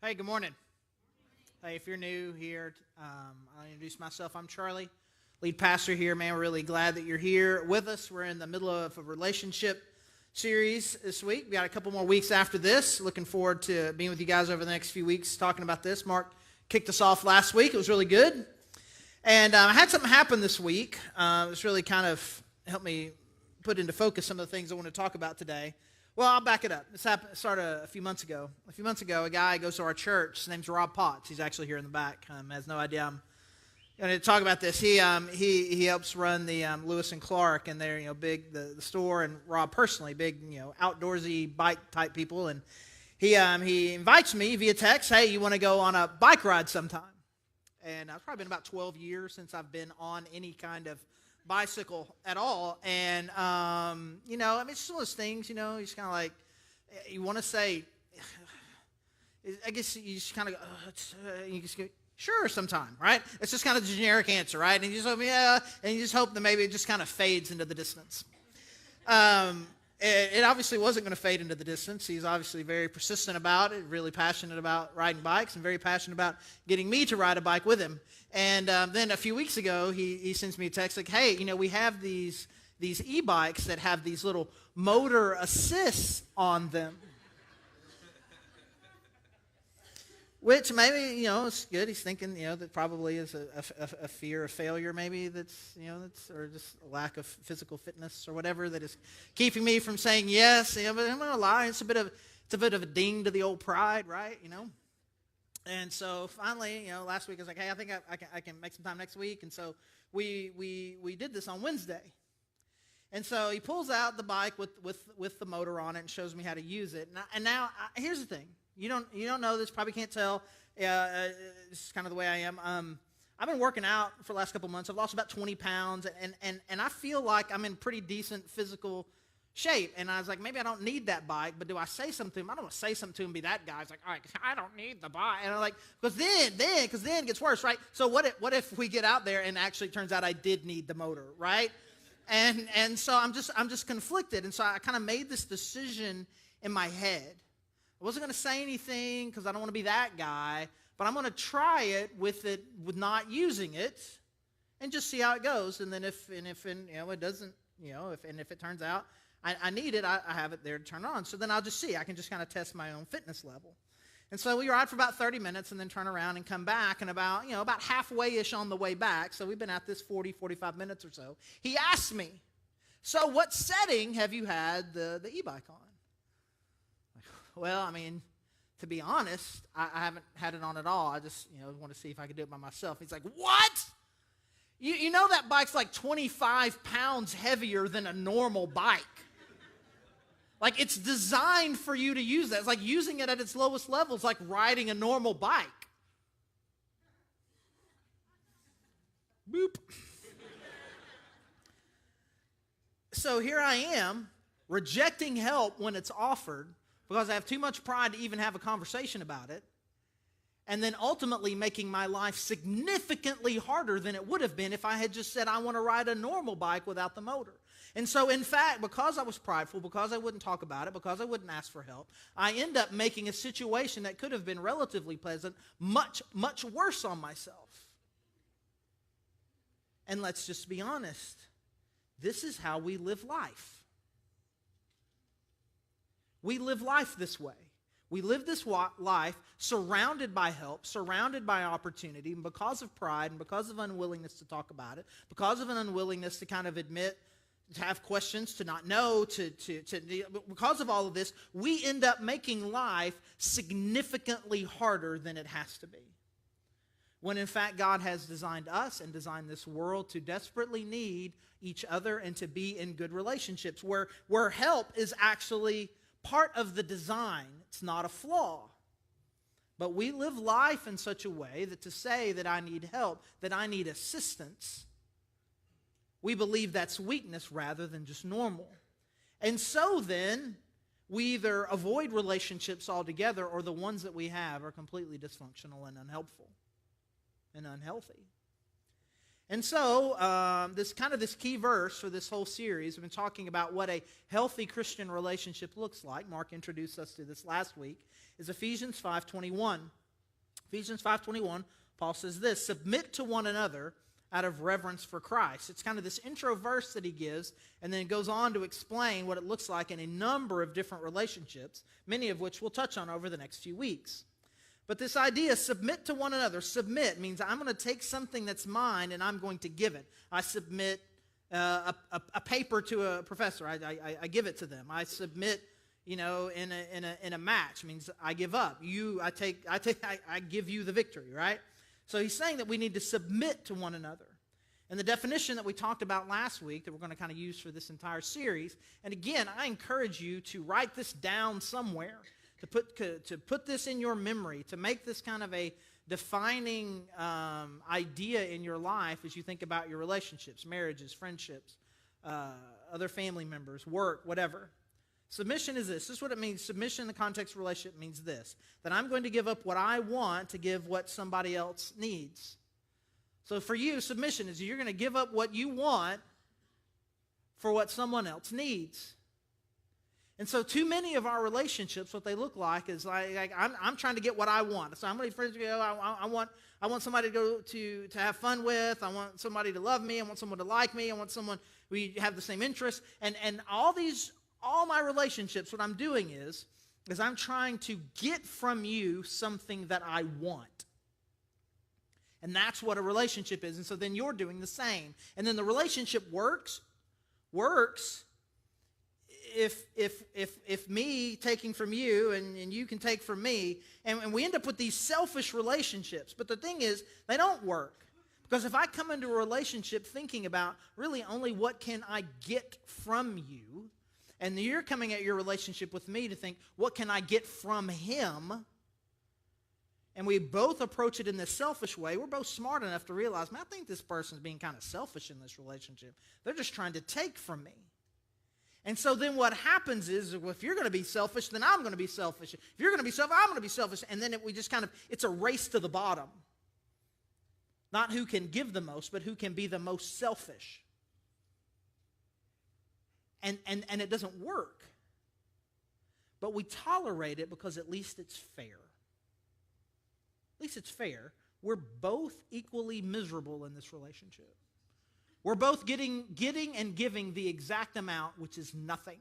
Hey, good morning. Hey, if you're new here, I'll introduce myself. I'm Charlie, lead pastor here. Man, we're really glad that you're here with us. We're in the middle of a relationship series this week. We got a couple more weeks after this. Looking forward to being with you guys over the next few weeks talking about this. Mark kicked us off last week. It was really good. And I had something happen this week. It's really kind of helped me put into focus some of the things I want to talk about today. Well, I'll back it up. This started a few months ago. A few months ago, a guy goes to our church. His name's Rob Potts. He's actually here in the back. Has no idea I'm going to talk about this. He helps run the Lewis and Clark, and they're big the store, and Rob personally big outdoorsy bike type people. And he invites me via text. Hey, you want to go on a bike ride sometime? And it's probably been about 12 years since I've been on any kind of bicycle at all. And it's just one of those things, you just kind of like, you want to say, I guess you just kind of go, you just go, sure, sometime, right? It's just kind of the generic answer, right? And you just hope, yeah, and you just hope that maybe it just kind of fades into the distance. It obviously wasn't going to fade into the distance. He's obviously very persistent about it, really passionate about riding bikes, and very passionate about getting me to ride a bike with him. And then a few weeks ago, he sends me a text like, hey, we have these e-bikes that have these little motor assists on them. Which maybe, it's good. He's thinking, that probably is a fear of failure maybe that's or just a lack of physical fitness or whatever that is keeping me from saying yes. But I'm going to lie, it's a bit of a ding to the old pride, right? And so finally, last week I was like, hey, I think I can make some time next week. And so we did this on Wednesday. And so he pulls out the bike with the motor on it and shows me how to use it. And now here's the thing. You don't know this, probably can't tell. This is kind of the way I am. I've been working out for the last couple months. I've lost about 20 pounds, and I feel like I'm in pretty decent physical shape. And I was like, maybe I don't need that bike, but do I say something to him? I don't want to say something to him and be that guy. It's like, all right, I don't need the bike. And I'm like, because then it gets worse, right? So what if we get out there and actually it turns out I did need the motor, right? And so I'm just conflicted. And so I kind of made this decision in my head. I wasn't going to say anything because I don't want to be that guy, but I'm going to try it with not using it, and just see how it goes. And then if it doesn't, if it turns out I need it, I have it there to turn on. So then I'll just see. I can just kind of test my own fitness level. And so we ride for about 30 minutes and then turn around and come back, and about halfway-ish on the way back. So we've been at this 45 minutes or so. He asked me, so what setting have you had the e-bike on? Well, to be honest, I haven't had it on at all. I just, want to see if I could do it by myself. He's like, what? You know that bike's like 25 pounds heavier than a normal bike. Like, it's designed for you to use that. It's like using it at its lowest level. It's like riding a normal bike. Boop. So here I am, rejecting help when it's offered, because I have too much pride to even have a conversation about it, and then ultimately making my life significantly harder than it would have been if I had just said I want to ride a normal bike without the motor. And so, in fact, because I was prideful, because I wouldn't talk about it, because I wouldn't ask for help, I end up making a situation that could have been relatively pleasant much, much worse on myself. And let's just be honest, this is how we live life. We live life this way. We live this life surrounded by help, surrounded by opportunity, and because of pride and because of unwillingness to talk about it, because of an unwillingness to kind of admit, to have questions, to not know, because of all of this, we end up making life significantly harder than it has to be. When in fact God has designed us and designed this world to desperately need each other and to be in good relationships, where help is actually part of the design. It's not a flaw. But we live life in such a way that to say that I need help, that I need assistance, we believe that's weakness rather than just normal. And so then, we either avoid relationships altogether, or the ones that we have are completely dysfunctional and unhelpful and unhealthy. And so this key verse for this whole series, we've been talking about what a healthy Christian relationship looks like. Mark introduced us to this last week, is Ephesians 5:21. Ephesians 5:21, Paul says this, submit to one another out of reverence for Christ. It's kind of this intro verse that he gives, and then goes on to explain what it looks like in a number of different relationships, many of which we'll touch on over the next few weeks. But this idea, submit to one another, submit means I'm going to take something that's mine and I'm going to give it. I submit a paper to a professor. I give it to them. I submit, in a match means I give up. I give you the victory, right? So he's saying that we need to submit to one another. And the definition that we talked about last week that we're going to kind of use for this entire series, and again, I encourage you to write this down somewhere, to put this in your memory, to make this kind of a defining idea in your life as you think about your relationships, marriages, friendships, other family members, work, whatever. Submission is this. This is what it means. Submission in the context of relationship means this, that I'm going to give up what I want to give what somebody else needs. So for you, submission is you're going to give up what you want for what someone else needs. And so too many of our relationships, what they look like is like I'm trying to get what I want. So I'm going to friends go, I want somebody to go to have fun with. I want somebody to love me. I want someone to like me. I want someone we have the same interests. And all my relationships, what I'm doing is I'm trying to get from you something that I want. And that's what a relationship is. And so then you're doing the same. And then the relationship works if me taking from you and you can take from me, and we end up with these selfish relationships. But the thing is, they don't work. Because if I come into a relationship thinking about really only what can I get from you, and you're coming at your relationship with me to think, what can I get from him? And we both approach it in this selfish way. We're both smart enough to realize, man, I think this person's being kind of selfish in this relationship. They're just trying to take from me. And so then what happens is, well, if you're going to be selfish, then I'm going to be selfish. If you're going to be selfish, I'm going to be selfish. And then it's a race to the bottom. Not who can give the most, but who can be the most selfish. And it doesn't work. But we tolerate it because at least it's fair. At least it's fair. We're both equally miserable in this relationship. We're both getting and giving the exact amount, which is nothing.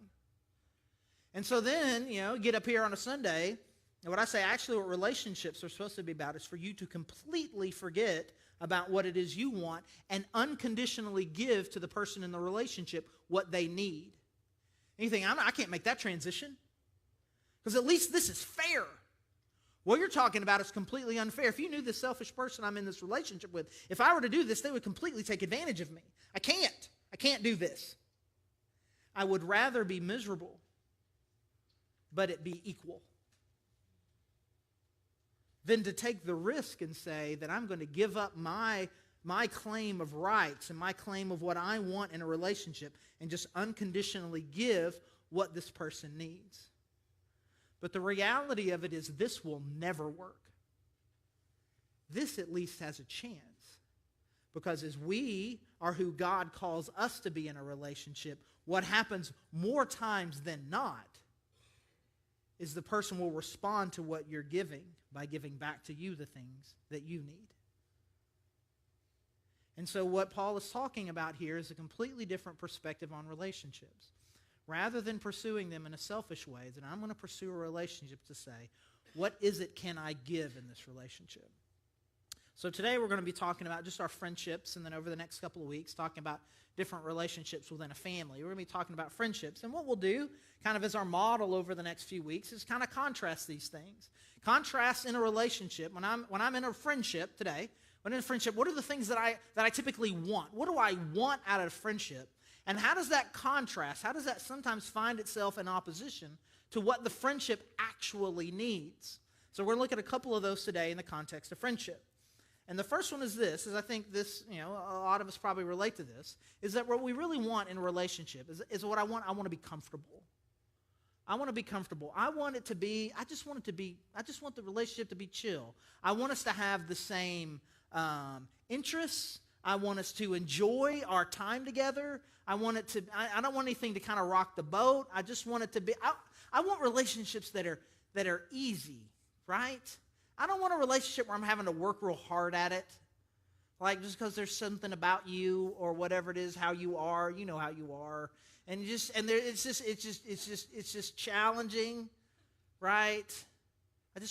And so then, get up here on a Sunday, and what I say, actually what relationships are supposed to be about is for you to completely forget about what it is you want and unconditionally give to the person in the relationship what they need. And you think, I can't make that transition because at least this is fair. What you're talking about is completely unfair. If you knew this selfish person I'm in this relationship with, if I were to do this, they would completely take advantage of me. I can't do this. I would rather be miserable, but it be equal, than to take the risk and say that I'm going to give up my claim of rights and my claim of what I want in a relationship and just unconditionally give what this person needs. But the reality of it is this will never work. This at least has a chance. Because as we are who God calls us to be in a relationship, what happens more times than not is the person will respond to what you're giving by giving back to you the things that you need. And so what Paul is talking about here is a completely different perspective on relationships. Rather than pursuing them in a selfish way, then I'm going to pursue a relationship to say, what is it can I give in this relationship? So today we're going to be talking about just our friendships, and then over the next couple of weeks talking about different relationships within a family. We're going to be talking about friendships. And what we'll do, kind of as our model over the next few weeks, is kind of contrast these things. Contrast in a relationship. When I'm in a friendship today, when in a friendship, what are the things that I typically want? What do I want out of friendship? And how does that contrast, how does that sometimes find itself in opposition to what the friendship actually needs? So we're going to look at a couple of those today in the context of friendship. And the first one is this, is I think this, a lot of us probably relate to this, is that what we really want in a relationship is what I want. I want to be comfortable. I want to be comfortable. I want the relationship to be chill. I want us to have the same interests. I want us to enjoy our time together. I don't want anything to kind of rock the boat. I just want it to be, I want relationships that are easy, right? I don't want a relationship where I'm having to work real hard at it. Like just because there's something about you or whatever it is, how you are, you know how you are. It's just challenging, right? I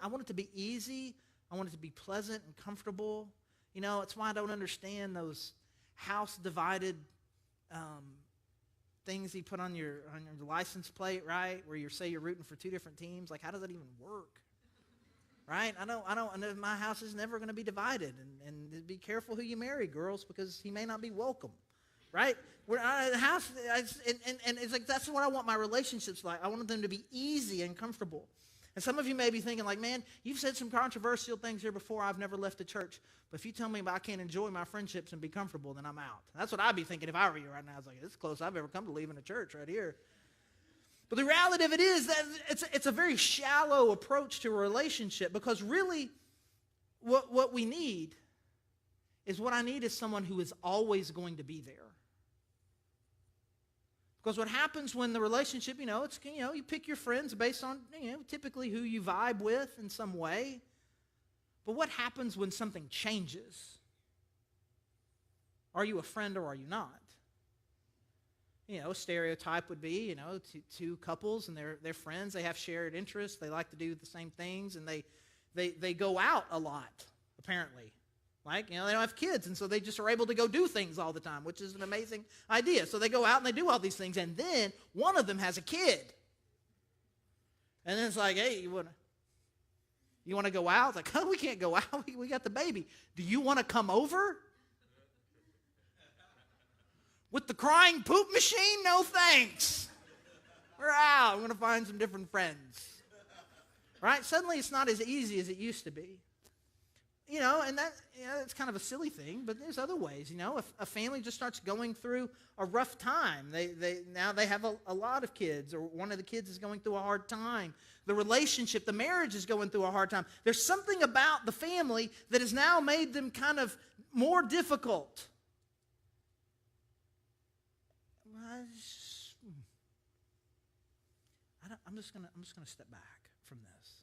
want it to be easy. I want it to be pleasant and comfortable. You know, it's why I don't understand those house divided things you put on your license plate, right? Where you say you're rooting for two different teams. Like, how does that even work? Right? I don't. My house is never going to be divided, and be careful who you marry, girls, because he may not be welcome. Right? The house, and it's like that's what I want my relationships like. I want them to be easy and comfortable. And some of you may be thinking, like, man, you've said some controversial things here before. I've never left the church. But if you tell me I can't enjoy my friendships and be comfortable, then I'm out. That's what I'd be thinking if I were you right now. I was like, this is the closest I've ever come to leaving a church right here. But the reality of it is that it's a very shallow approach to a relationship, because really what we need is what I need is someone who is always going to be there. Because what happens when the relationship, you pick your friends based on, typically who you vibe with in some way. But what happens when something changes? Are you a friend or are you not? A stereotype would be, two couples and they're friends. They have shared interests. They like to do the same things, and they go out a lot, apparently. Like, they don't have kids, and so they just are able to go do things all the time, which is an amazing idea. So they go out and they do all these things, and then one of them has a kid. And then it's like, hey, you want to go out? It's like, oh, we can't go out. We got the baby. Do you want to come over? With the crying poop machine? No thanks. We're out. I'm going to find some different friends. Right? Suddenly it's not as easy as it used to be. And it's kind of a silly thing, but there's other ways. If a family just starts going through a rough time, now they have a lot of kids, or one of the kids is going through a hard time. The relationship, the marriage is going through a hard time. There's something about the family that has now made them kind of more difficult. I'm just gonna step back from this.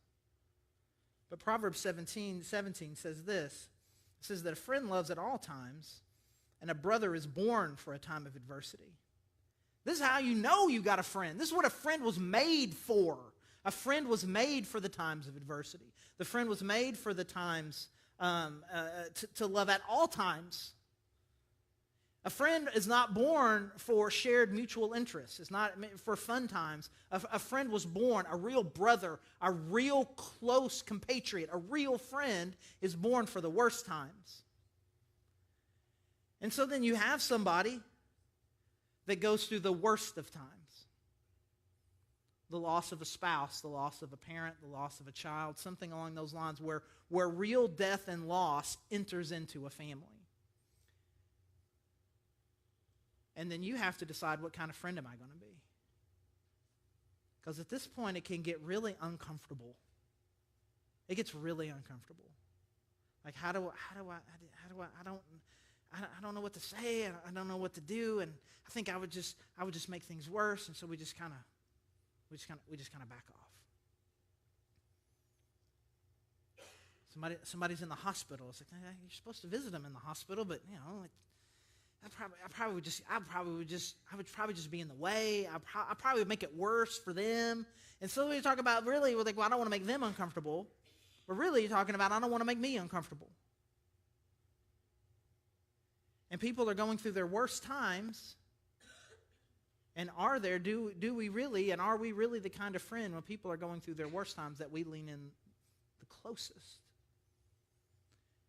But Proverbs 17 says this. It says that a friend loves at all times, and a brother is born for a time of adversity. This is how you know you got a friend. This is what a friend was made for. A friend was made for the times of adversity. The friend was made for the times to love at all times. A friend is not born for shared mutual interests. It's not for fun times. A friend was born, a real brother, a real close compatriot, a real friend is born for the worst times. And so then you have somebody that goes through the worst of times. The loss of a spouse, the loss of a parent, the loss of a child, something along those lines where real death and loss enters into a family. And then you have to decide, what kind of friend am I going to be? Because at this point, it can get really uncomfortable. It gets really uncomfortable. Like, I don't know what to say. I don't know what to do, and I think I would just make things worse. And so we just kind of back off. Somebody's in the hospital. It's like, you're supposed to visit them in the hospital, but I would probably just be in the way. I probably would make it worse for them. And so we talk about, really, we're like, well, I don't want to make them uncomfortable. But really, you're talking about, I don't want to make me uncomfortable. And people are going through their worst times. And are we really the kind of friend when people are going through their worst times that we lean in the closest?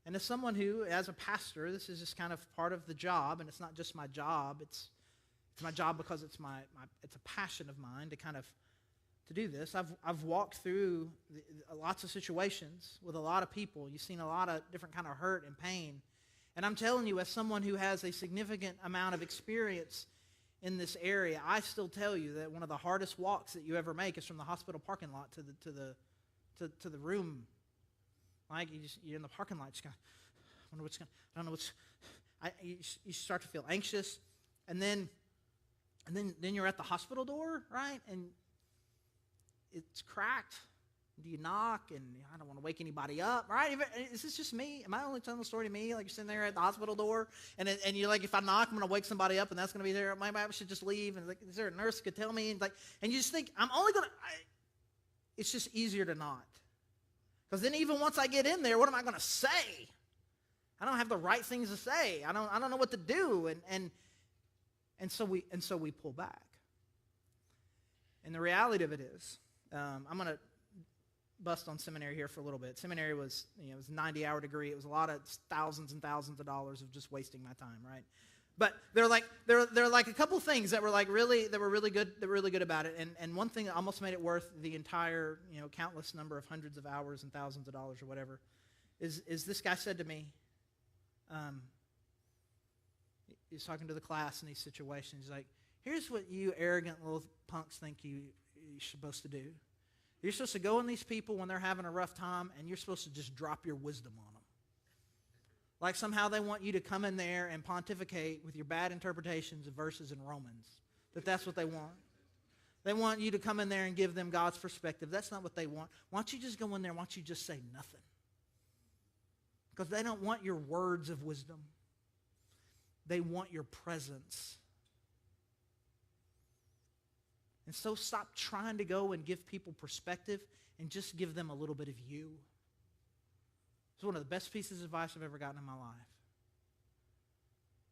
And as someone who, as a pastor, this is just kind of part of the job, and it's not just my job, it's my job because it's a passion of mine to do this. I've walked through lots of situations with a lot of people. You've seen a lot of different kind of hurt and pain. And I'm telling you, as someone who has a significant amount of experience in this area, I still tell you that one of the hardest walks that you ever make is from the hospital parking lot to the room. Like, you're in the parking lot, just going, I you start to feel anxious, and then you're at the hospital door, right? And it's cracked. Do you knock? And I don't want to wake anybody up, right? Is this just me? Am I only telling the story to me? Like, you're sitting there at the hospital door, and you're like, if I knock, I'm going to wake somebody up, and that's going to be there. Maybe I should just leave. And like, is there a nurse who could tell me? And you just think, I'm only going to. It's just easier to not, because then even once I get in there, what am I going to say? I don't have the right things to say. I don't know what to do, and so we pull back. And the reality of it is, I'm going to bust on seminary here for a little bit. Seminary was, it was a 90-hour degree. It was a lot of thousands and thousands of dollars of just wasting my time, right? But there are like a couple things that were really good about it. And one thing that almost made it worth the entire, countless number of hundreds of hours and thousands of dollars or whatever, is this guy said to me, he's talking to the class in these situations. He's like, here's what you arrogant little punks think you're supposed to do. You're supposed to go in these people when they're having a rough time, and you're supposed to just drop your wisdom on them. Like somehow they want you to come in there and pontificate with your bad interpretations of verses in Romans. That's what they want. They want you to come in there and give them God's perspective. That's not what they want. Why don't you just go in there? Why don't you just say nothing? Because they don't want your words of wisdom. They want your presence. And so stop trying to go and give people perspective and just give them a little bit of you. It's one of the best pieces of advice I've ever gotten in my life.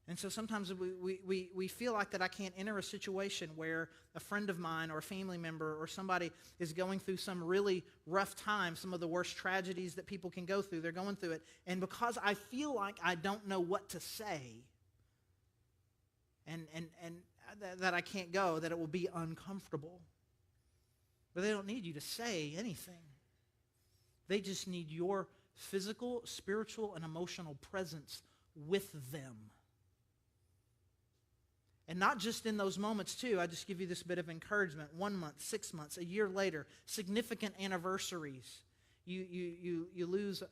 And so sometimes we feel like that I can't enter a situation where a friend of mine or a family member or somebody is going through some really rough time, some of the worst tragedies that people can go through. They're going through it. And because I feel like I don't know what to say, and that I can't go, that it will be uncomfortable. But they don't need you to say anything. They just need your physical, spiritual, and emotional presence with them. And not just in those moments, too. I just give you this bit of encouragement. 1 month, 6 months, a year later, significant anniversaries. You lose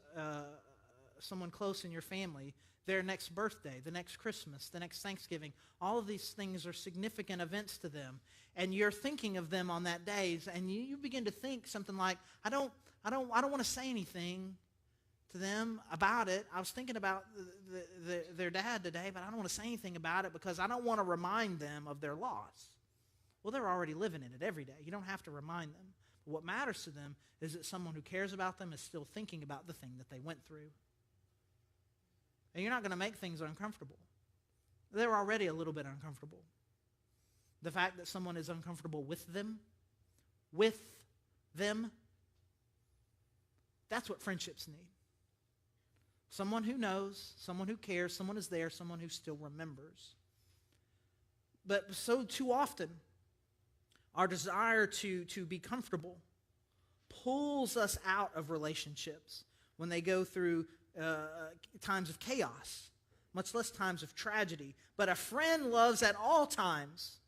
someone close in your family, their next birthday, the next Christmas, the next Thanksgiving. All of these things are significant events to them. And you're thinking of them on that day, and you begin to think something like, I don't want to say anything to them about it. I was thinking about their dad today, but I don't want to say anything about it because I don't want to remind them of their loss. Well, they're already living in it every day. You don't have to remind them. But what matters to them is that someone who cares about them is still thinking about the thing that they went through. And you're not going to make things uncomfortable. They're already a little bit uncomfortable. The fact that someone is uncomfortable with them, that's what friendships need. Someone who knows, someone who cares, someone is there, someone who still remembers. But so too often, our desire to be comfortable pulls us out of relationships when they go through times of chaos, much less times of tragedy. But a friend loves at all times,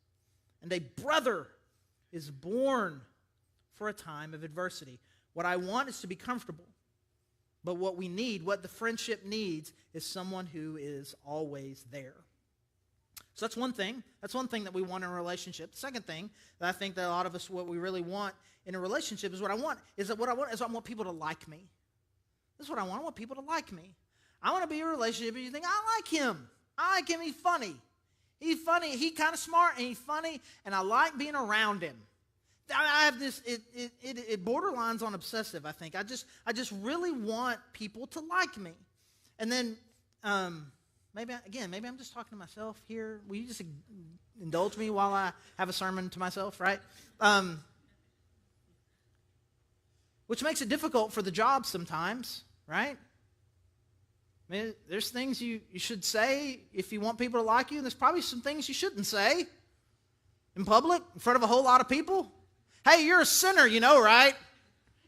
and a brother is born for a time of adversity. What I want is to be comfortable. But what we need, what the friendship needs, is someone who is always there. So that's one thing. That's one thing that we want in a relationship. The second thing that I think that a lot of us, what we really want in a relationship is I want people to like me. This is what I want. I want people to like me. I want to be in a relationship and you think, I like him. He's funny. He's funny. He's kind of smart and he's funny, and I like being around him. I have this, it borderlines on obsessive, I think. I just really want people to like me. And then, maybe I'm just talking to myself here. Will you just indulge me while I have a sermon to myself, right? Which makes it difficult for the job sometimes, right? I mean, there's things you should say if you want people to like you, and there's probably some things you shouldn't say in public, in front of a whole lot of people. Hey, you're a sinner, right?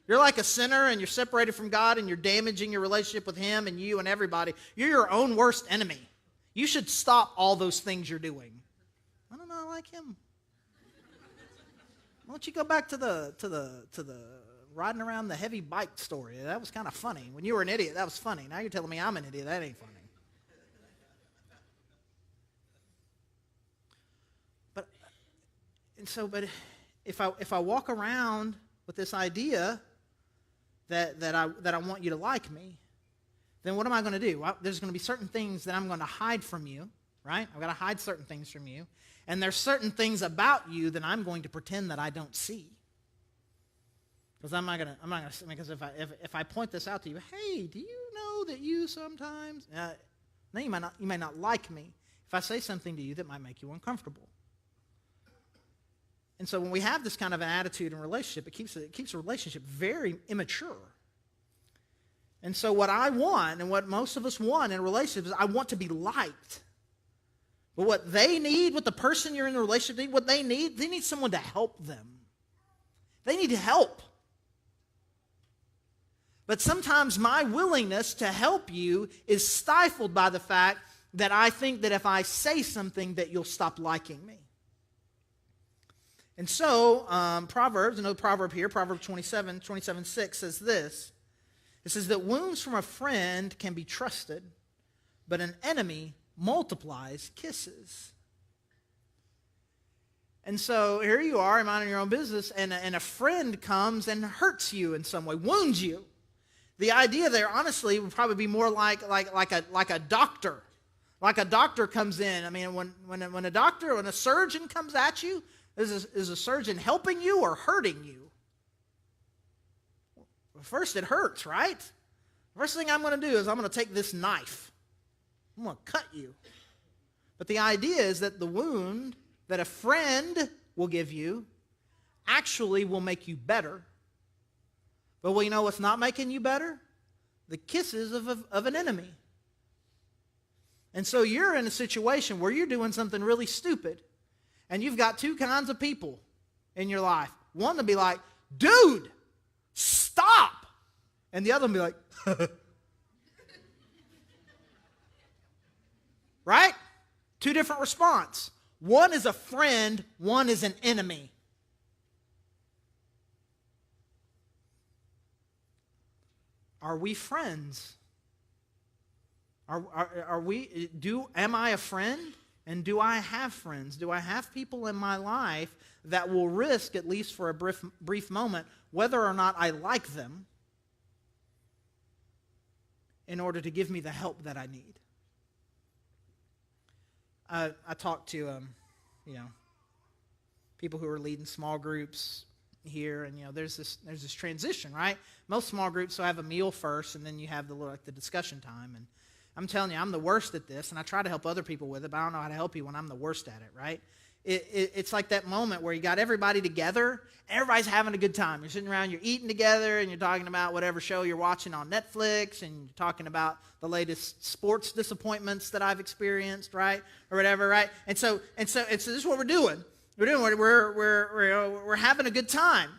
You're like a sinner, and you're separated from God, and you're damaging your relationship with Him and you and everybody. You're your own worst enemy. You should stop all those things you're doing. I don't know, I like him. Why don't you go back to the riding around the heavy bike story? That was kind of funny. When you were an idiot, that was funny. Now you're telling me I'm an idiot. That ain't funny. but if I walk around with this idea that I want you to like me, then what am I going to do? Well, there's going to be certain things that I'm going to hide from you, right? I've got to hide certain things from you. And there's certain things about you that I'm going to pretend that I don't see. Because I'm not going to, because if I point this out to you, hey, do you know that you sometimes, then you may not like me if I say something to you that might make you uncomfortable. And so when we have this kind of an attitude in a relationship, it keeps a relationship very immature. And so what I want, and what most of us want in a relationship, is I want to be liked. But what they need, what the person you're in a relationship need, what they need someone to help them. They need help. But sometimes my willingness to help you is stifled by the fact that I think that if I say something that you'll stop liking me. And so, Proverbs, another proverb here, Proverbs 27:6 says this. It says that wounds from a friend can be trusted, but an enemy multiplies kisses. And so here you are, minding your own business, and a friend comes and hurts you in some way, wounds you. The idea there, honestly, would probably be more like a doctor. Like a doctor comes in. I mean, when a surgeon comes at you, is a surgeon helping you or hurting you? First, it hurts, right? First thing I'm going to do is I'm going to take this knife. I'm going to cut you. But the idea is that the wound that a friend will give you actually will make you better. But you know what's not making you better? The kisses of an enemy. And so you're in a situation where you're doing something really stupid. And you've got two kinds of people in your life. One to be like, dude, stop. And the other one be like, right? Two different response. One is a friend, one is an enemy. Are we friends? Am I a friend? And do I have friends? Do I have people in my life that will risk, at least for a brief moment, whether or not I like them in order to give me the help that I need? I talked to people who are leading small groups here, and there's this transition, right? Most small groups will have a meal first, and then you have the discussion time. And I'm telling you, I'm the worst at this, and I try to help other people with it, but I don't know how to help you when I'm the worst at it, right? It's like that moment where you got everybody together, and everybody's having a good time. You're sitting around, you're eating together, and you're talking about whatever show you're watching on Netflix, and you're talking about the latest sports disappointments that I've experienced, right, or whatever, right? And so this is what we're doing. We're having a good time.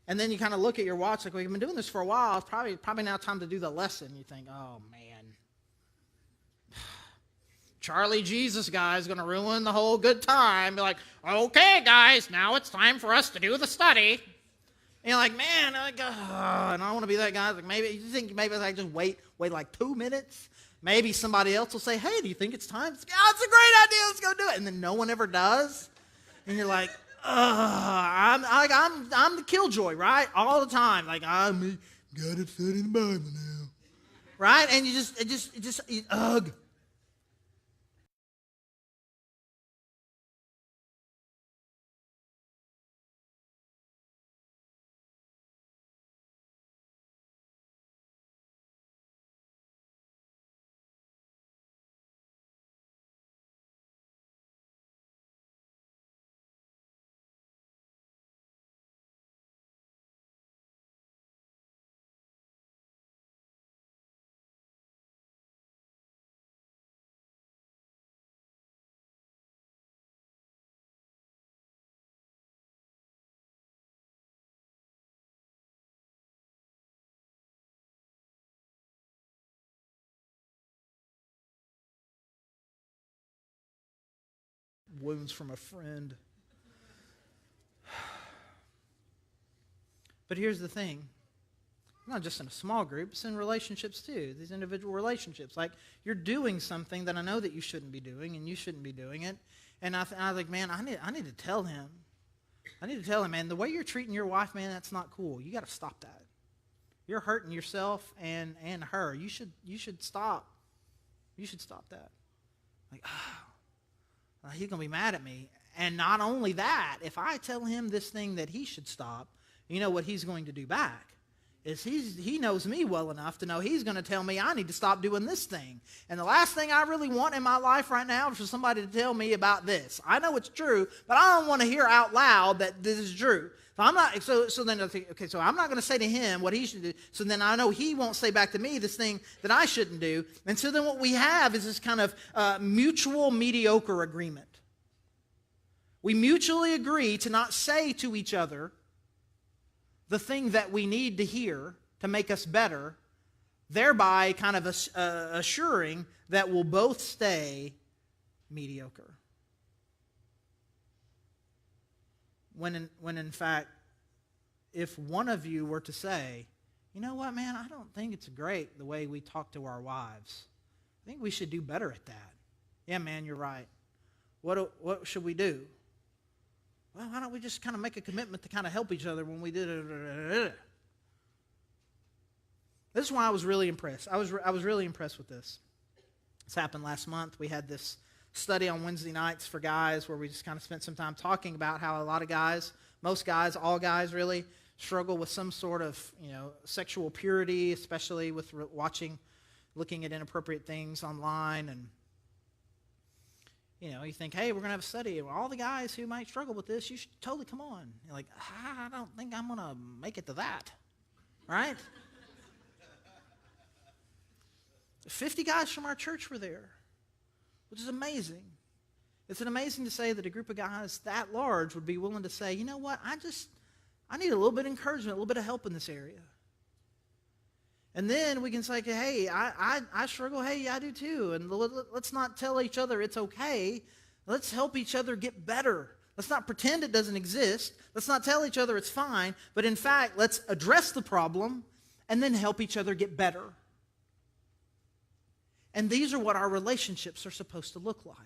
And then you kind of look at your watch like, well, you've been doing this for a while. It's probably now time to do the lesson. You think, oh, man. Charlie Jesus guy is going to ruin the whole good time. Be like, okay, guys, now it's time for us to do the study. And you're like, man, and I don't want to be that guy. Like, you think maybe I just wait like 2 minutes? Maybe somebody else will say, hey, do you think it's time? It's a great idea. Let's go do it. And then no one ever does. And you're like, I'm the killjoy, right? All the time. Like, I'm got it said in the Bible now. Right? And you ugh. Wounds from a friend. But here's the thing. Not just in a small group, it's in relationships too, these individual relationships. Like, you're doing something that I know that you shouldn't be doing, and you shouldn't be doing it. And I was like, man, I need to tell him. I need to tell him, man, the way you're treating your wife, man, that's not cool. You got to stop that. You're hurting yourself and her. You should stop. You should stop that. Like, he's going to be mad at me. And not only that, if I tell him this thing that he should stop, you know what he's going to do back? Is he knows me well enough to know he's going to tell me I need to stop doing this thing. And the last thing I really want in my life right now is for somebody to tell me about this. I know it's true, but I don't want to hear out loud that this is true. So I'm not. So then I think, okay. So I'm not going to say to him what he should do. So then I know he won't say back to me this thing that I shouldn't do. And so then what we have is this kind of mutual mediocre agreement. We mutually agree to not say to each other the thing that we need to hear to make us better, thereby kind of assuring that we'll both stay mediocre. When in fact, if one of you were to say, you know what, man, I don't think it's great the way we talk to our wives. I think we should do better at that. Yeah, man, you're right. What should we do? Well, why don't we just kind of make a commitment to kind of help each other when we do it? This is why I was really impressed. I was really impressed with this. This happened last month. We had this study on Wednesday nights for guys where we just kind of spent some time talking about how a lot of guys, most guys, all guys really, struggle with some sort of, sexual purity, especially with looking at inappropriate things online. And you think, hey, we're going to have a study. Well, all the guys who might struggle with this, you should totally come on. You're like, I don't think I'm going to make it to that. Right? 50 guys from our church were there, which is amazing. It's amazing to say that a group of guys that large would be willing to say, you know what, I need a little bit of encouragement, a little bit of help in this area. And then we can say, hey, I struggle. Hey, I do too. And let's not tell each other it's okay. Let's help each other get better. Let's not pretend it doesn't exist. Let's not tell each other it's fine. But in fact, let's address the problem and then help each other get better. And these are what our relationships are supposed to look like.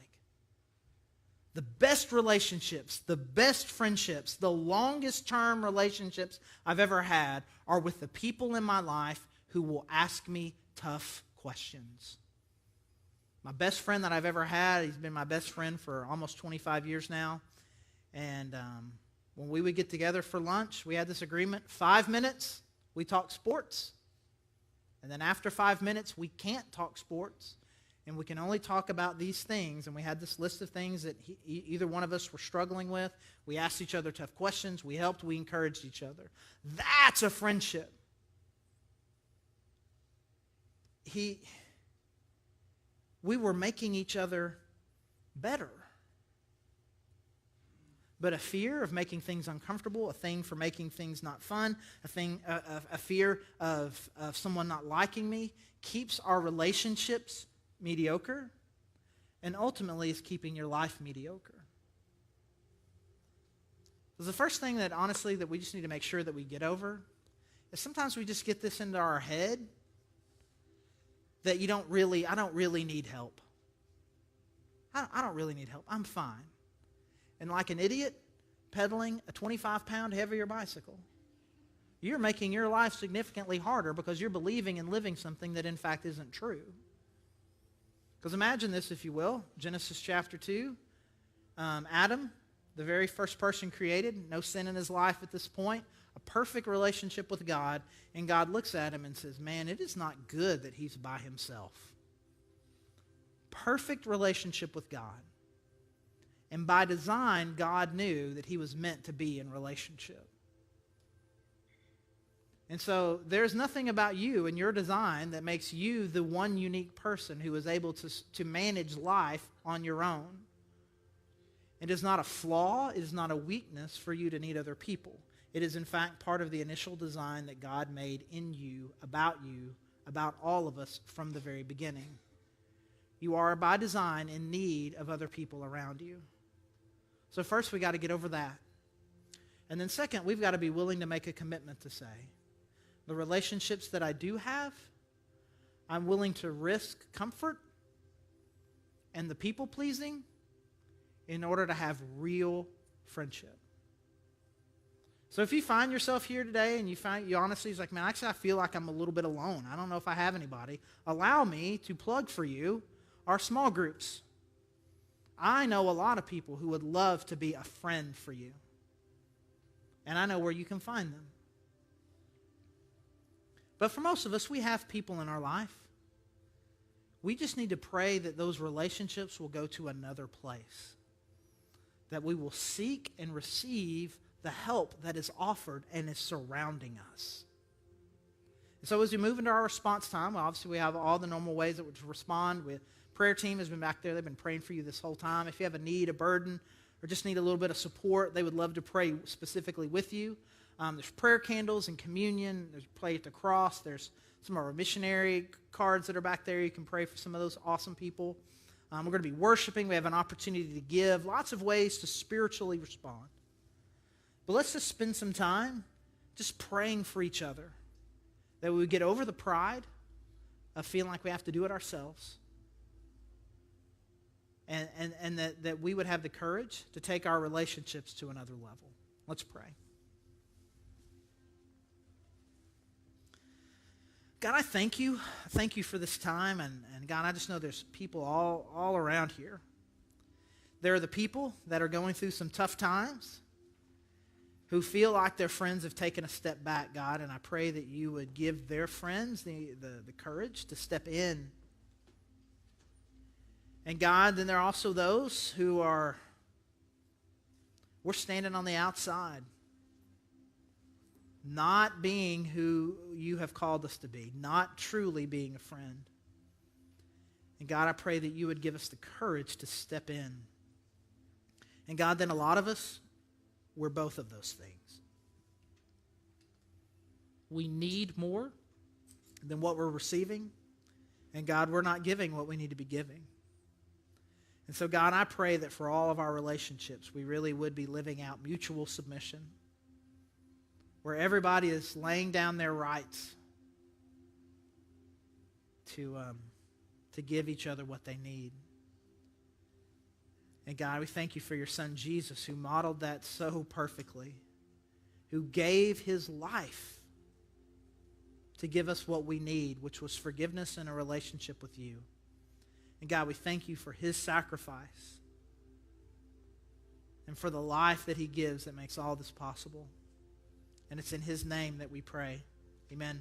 The best relationships, the best friendships, the longest term relationships I've ever had are with the people in my life who will ask me tough questions. My best friend that I've ever had, he's been my best friend for almost 25 years now. And when we would get together for lunch, we had this agreement. 5 minutes, we talk sports. And then after 5 minutes, we can't talk sports. And we can only talk about these things. And we had this list of things that either one of us were struggling with. We asked each other tough questions. We helped. We encouraged each other. That's a friendship. We were making each other better. But a fear of making things uncomfortable, a thing for making things not fun, a fear of someone not liking me, keeps our relationships mediocre, and ultimately is keeping your life mediocre. So the first thing that honestly that we just need to make sure that we get over is sometimes we just get this into our head that I don't really need help. I don't really need help. I'm fine. And like an idiot pedaling a 25-pound heavier bicycle, you're making your life significantly harder because you're believing and living something that in fact isn't true. Because imagine this, if you will. Genesis chapter 2. Adam, the very first person created, no sin in his life at this point, a perfect relationship with God, and God looks at him and says, man, it is not good that he's by himself. Perfect relationship with God. And by design, God knew that he was meant to be in relationship. And so there's nothing about you and your design that makes you the one unique person who is able to manage life on your own. It is not a flaw. It is not a weakness for you to need other people. It is, in fact, part of the initial design that God made in you, about all of us from the very beginning. You are, by design, in need of other people around you. So first, we got to get over that. And then second, we've got to be willing to make a commitment to say, the relationships that I do have, I'm willing to risk comfort and the people-pleasing in order to have real friendship. So if you find yourself here today and you honestly, it's like, man, actually I feel like I'm a little bit alone. I don't know if I have anybody. Allow me to plug for you our small groups. I know a lot of people who would love to be a friend for you. And I know where you can find them. But for most of us, we have people in our life. We just need to pray that those relationships will go to another place. That we will seek and receive the help that is offered and is surrounding us. And so as we move into our response time, obviously we have all the normal ways that we respond. The prayer team has been back there. They've been praying for you this whole time. If you have a need, a burden, or just need a little bit of support, they would love to pray specifically with you. There's prayer candles and communion. There's play at the cross. There's some of our missionary cards that are back there. You can pray for some of those awesome people. We're going to be worshiping. We have an opportunity to give. Lots of ways to spiritually respond. But let's just spend some time just praying for each other. That we would get over the pride of feeling like we have to do it ourselves. And that we would have the courage to take our relationships to another level. Let's pray. God, I thank you. I thank you for this time. And God, I just know there's people all around here. There are the people that are going through some tough times, who feel like their friends have taken a step back, God. And I pray that you would give their friends the courage to step in. And God, then there are also those who we're standing on the outside, not being who you have called us to be, not truly being a friend. And God, I pray that you would give us the courage to step in. And God, then a lot of us, we're both of those things. We need more than what we're receiving. And God, we're not giving what we need to be giving. And so, God, I pray that for all of our relationships, we really would be living out mutual submission, where everybody is laying down their rights to give each other what they need. And God, we thank you for your son Jesus, who modeled that so perfectly, who gave his life to give us what we need, which was forgiveness and a relationship with you. And God, we thank you for his sacrifice and for the life that he gives that makes all this possible. And it's in his name that we pray. Amen.